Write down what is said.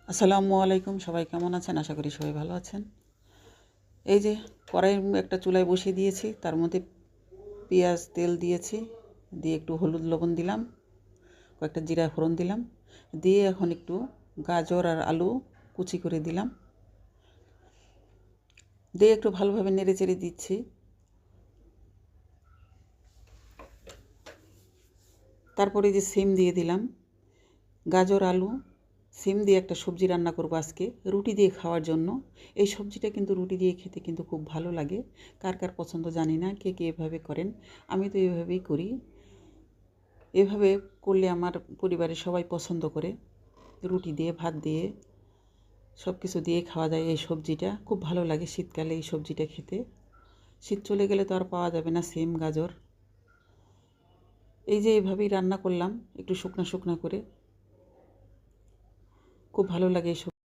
আসসালামু আলাইকুম, সবাই কেমন আছেন? আশা করি সবাই ভালো আছেন। এই যে কড়াই একটা চুলায় বসিয়ে দিয়েছি, তার মধ্যে পেঁয়াজ তেল দিয়েছি, দিয়ে একটু হলুদ লবণ দিলাম, কয়েকটা জিরা ফোড়ন দিলাম, দিয়ে এখন একটু গাজর আর আলু কুচি করে দিলাম, দিয়ে একটু ভালোভাবে নেড়ে চেড়ে দিচ্ছি। তারপরে যে সিম দিয়ে দিলাম, গাজর আলু সিম দিয়ে একটা সবজি রান্না করব আজকে রুটি দিয়ে খাওয়ার জন্য। এই সবজিটা কিন্তু রুটি দিয়ে খেতে কিন্তু খুব ভালো লাগে। কার কার পছন্দ জানি না, কে কে এভাবে করেন। আমি তো এভাবেই করি। এভাবে করলে আমার পরিবারের সবাই পছন্দ করে। রুটি দিয়ে, ভাত দিয়ে, সব কিছু দিয়ে খাওয়া যায়। এই সবজিটা খুব ভালো লাগে শীতকালে এই সবজিটা খেতে। শীত চলে গেলে তো আর পাওয়া যাবে না সিম গাজর। এই যে এইভাবেই রান্না করলাম একটু শুকনা শুকনা করে। খুব ভালো লাগে এই